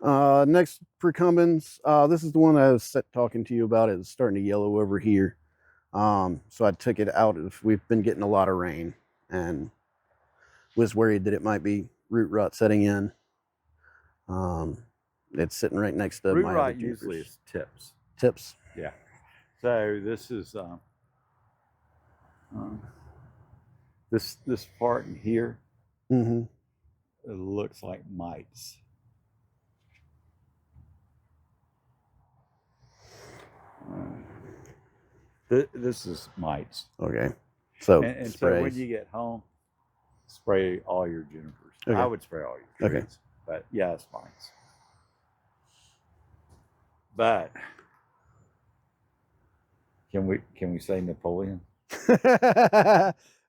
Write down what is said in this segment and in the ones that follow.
Next Procumbens. This is the one I was talking to you about. It's starting to yellow over here. So I took it out. We've been getting a lot of rain and was worried that it might be root rot setting in. It's sitting right next to Root my rot other usually is tips. tips. Yeah. So this is this part in here. Mm-hmm. It looks like mites. This is mites. Okay. So And so when you get home, spray all your junipers. Okay. I would spray all your trees. Okay. But yeah, it's mites. But can we say Napoleon?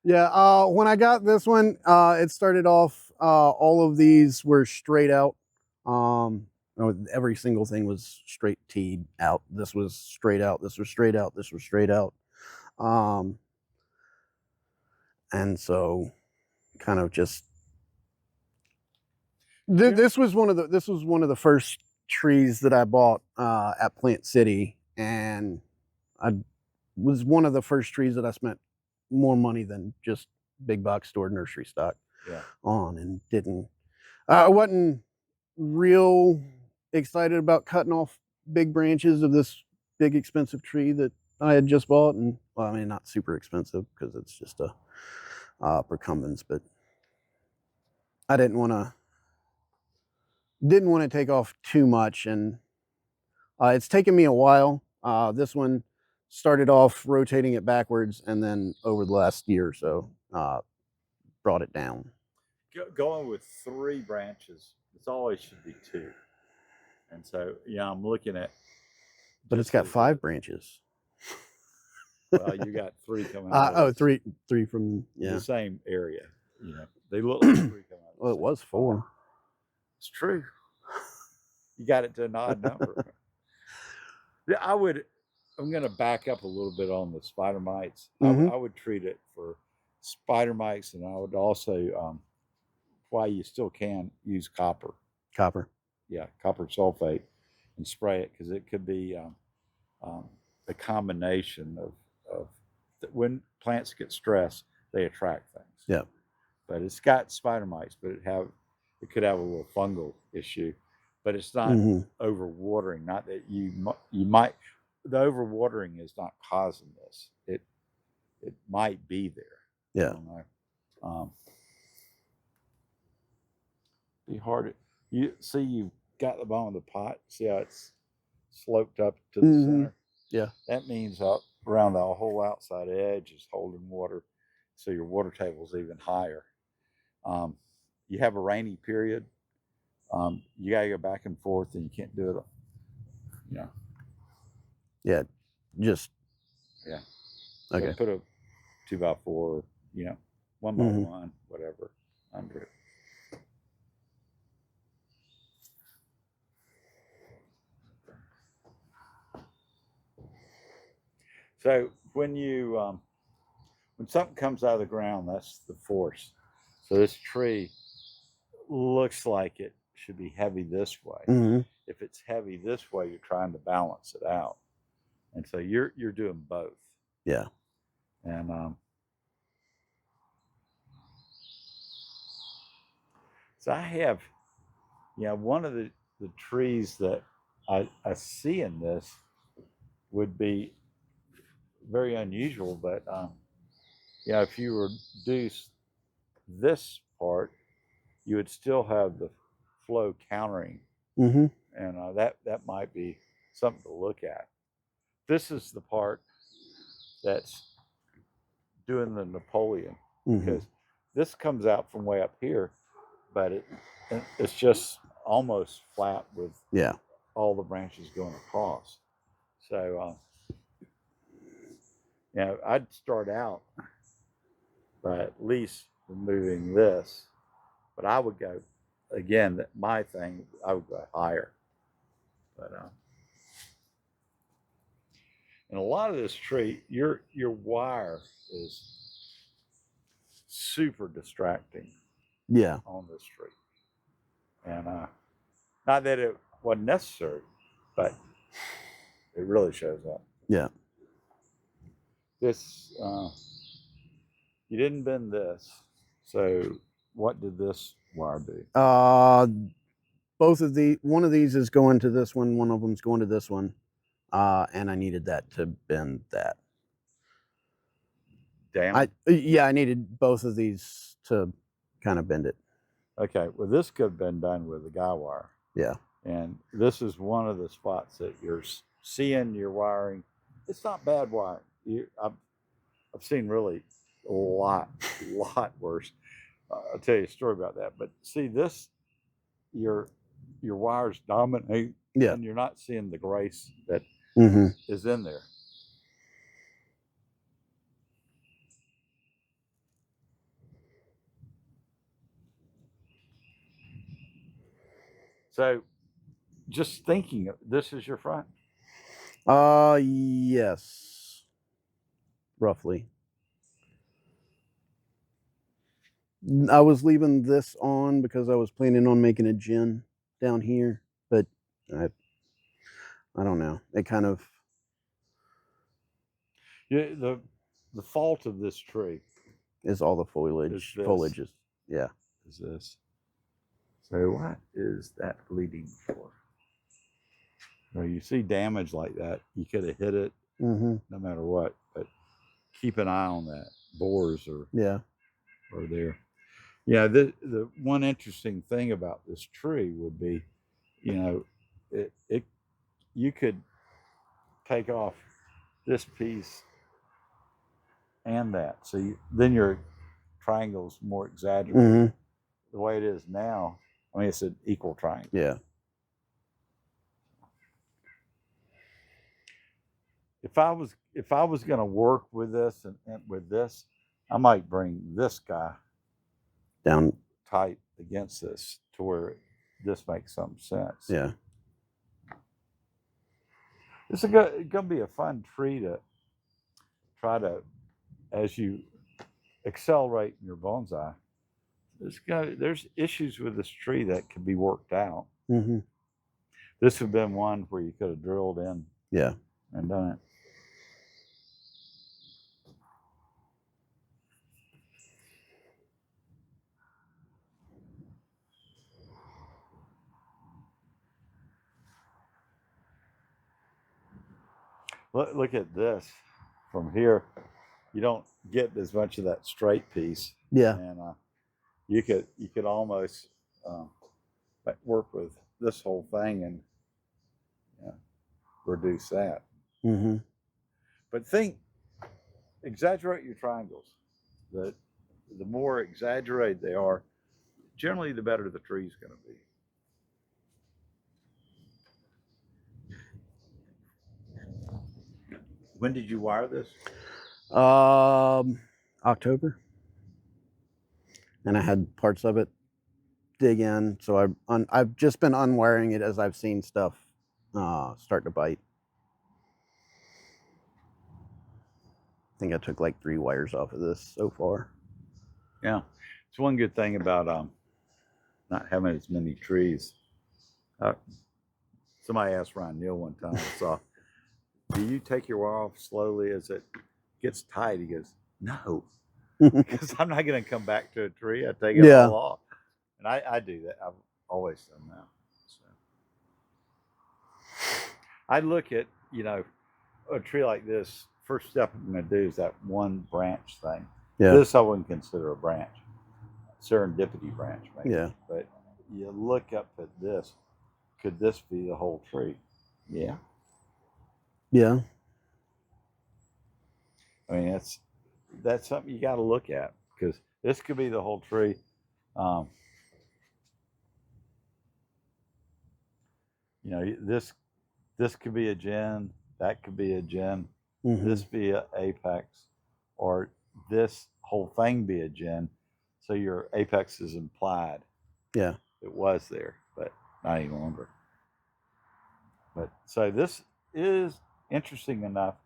Yeah. When I got this one, it started off. All of these were straight out. Every single thing was straight teed out. This was straight out. This was straight out. This was straight out. And so, kind of just. This was one of the first trees that I bought at Plant City, and I was one of the first trees that I spent more money than just big box store nursery stock on, and I wasn't real excited about cutting off big branches of this big expensive tree that I had just bought. And well, I mean, not super expensive because it's just a Procumbens, but I didn't want to take off too much, and it's taken me a while. This one started off rotating it backwards, and then over the last year or so, brought it down. Going with 3 branches, it's always should be 2. And so, yeah, I'm looking at. But it's got 5 branches. Well, you got 3 coming out. Three from the same area. You know, they look like 3 coming out. Well, it was 4. It's true. You got it to an odd number. Yeah, I'm going to back up a little bit on the spider mites. I would treat it for spider mites, and I would also, why you still can use copper. Copper. Yeah, copper sulfate, and spray it, because it could be a combination of when plants get stressed, they attract things. Yeah. But it's got spider mites, but it could have a little fungal issue, but it's not overwatering. Not that you might. The overwatering is not causing this. It might be there. Yeah. I don't know. Be hard. You see, you've got the bottom of the pot. See how it's sloped up to the center? Yeah. That means around the whole outside edge is holding water, so your water table is even higher. You have a rainy period. You gotta go back and forth, and you can't do it. Yeah. Yeah. Just. Yeah. Okay. So put a 2x4, 1x1, whatever, under it. So when something comes out of the ground, that's the force. So this tree looks like it should be heavy this way. If it's heavy this way, you're trying to balance it out, and so you're doing both. Yeah. And so I have, one of the trees that I see in this would be very unusual, but if you reduce this part, you would still have the flow countering, and that might be something to look at. This is the part that's doing the Napoleon, because this comes out from way up here, but it's just almost flat with all the branches going across. So I'd start out by at least removing this, but I would go, again, my thing, I would go higher. But and a lot of this tree, your wire is super distracting. Yeah. On this tree, and Not that it wasn't necessary, but it really shows up. Yeah. This, you didn't bend this. So what did this wire do? Both of one of these is going to this one of them's going to this one. And I needed that to bend that. Down? I needed both of these to kind of bend it. Okay, well, this could have been done with a guy wire. Yeah. And this is one of the spots that you're seeing your wiring. It's not bad wiring. I've seen really a lot worse. I'll tell you a story about that. But see, this, your wires dominate, Yeah. and you're not seeing the grace that is in there. So, just thinking, this is your front. Yes, roughly. I was leaving this on because I was planning on making a gin down here, but I don't know. It kind of, Yeah, the fault of this tree is all the foliage. Foliage is, yeah. Is this. So what is that bleeding for? Well, you see damage like that, you could have hit it no matter what, but keep an eye on that. Boars are there. Yeah, the one interesting thing about this tree would be, you know, you could take off this piece and that. So then your triangle's more exaggerated. The way it is now, I mean, it's an equal triangle. Yeah. If I was going to work with this and with this, I might bring this guy down tight against this to where this makes some sense. Yeah. This is going to be a fun tree to try to, as you accelerate in your bonsai. There's issues with this tree that can be worked out. This would have been one where you could have drilled in. Yeah. And done it. Look at this. From here, you don't get as much of that straight piece. Yeah. And you could almost work with this whole thing and reduce that. But exaggerate your triangles. The more exaggerated they are, generally the better the tree's going to be. When did you wire this? October. And I had parts of it dig in, so I've just been unwiring it as I've seen stuff start to bite. I think I took like 3 wires off of this so far. Yeah, it's one good thing about not having as many trees. Somebody asked Ryan Neal one time, do you take your wire off slowly as it gets tight? He goes, no, because I'm not going to come back to a tree. I take it all off. And I do that. I've always done that. So I look at, a tree like this, first step I'm going to do is that one branch thing. Yeah. This I wouldn't consider a branch. Serendipity branch, maybe. Yeah. But you look up at this. Could this be the whole tree? Yeah. Yeah. I mean, that's something you got to look at, because this could be the whole tree. This could be a gin. That could be a gin. This be an apex, or this whole thing be a gin. So your apex is implied. Yeah. It was there, but not any longer. But so this is interesting enough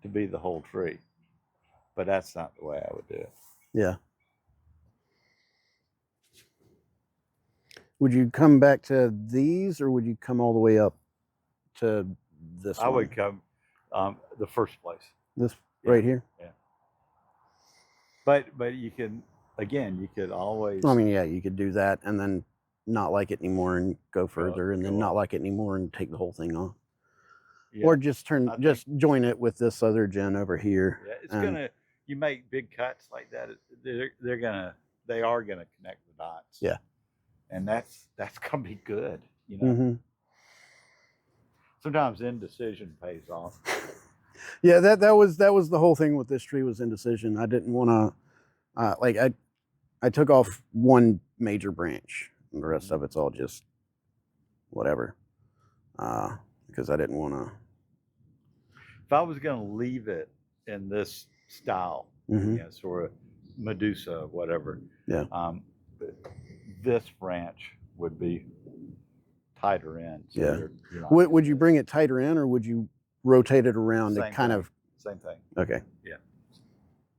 to be the whole tree, but that's not the way I would do it. Yeah. Would you come back to these, or would you come all the way up to this I one? would come the first place. This Yeah. right here? Yeah. But you can, again, you could always. I mean, yeah, you could do that and then not like it anymore and go further, and then go not up. like it anymore and take the whole thing off. Yeah. Or just I just join it with this other gen over here. Yeah, it's and- gonna. You make big cuts like that, they are gonna connect the dots. Yeah. And that's gonna be good. You know. Mhm. Sometimes indecision pays off. Yeah, that was the whole thing with this tree was indecision. I didn't want to, like I took off one major branch, and the rest of it's all just whatever, because I didn't want to. If I was gonna leave it in this style, sort of Medusa, whatever. Yeah. This branch would be tighter in. So Yeah. you're not Would you bring it tighter in, or would you rotate it around to kind of? Same thing. Okay. Yeah.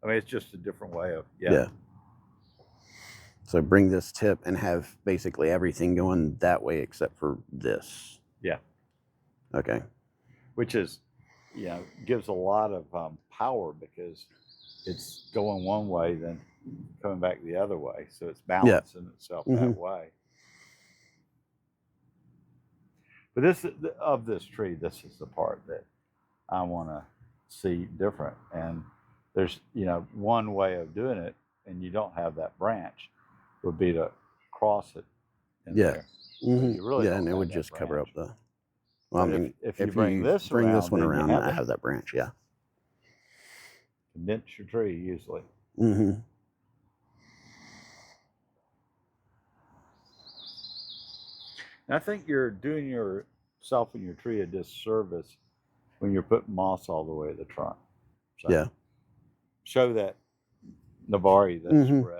I mean, it's just a different way of. Yeah. So bring this tip and have basically everything going that way except for this. Yeah. Okay. Which is, gives a lot of power because it's going one way, then coming back the other way. So it's balancing itself that way. But of this tree, this is the part that I want to see different. And there's, one way of doing it, and you don't have that branch, would be to cross it in there. You really and it would just cover up the. Well, but I mean, if you bring this one then you around, I have that branch. Yeah. Condense your tree usually. Mm-hmm. And I think you're doing yourself and your tree a disservice when you're putting moss all the way to the trunk. So Yeah. show that Navari that's spread.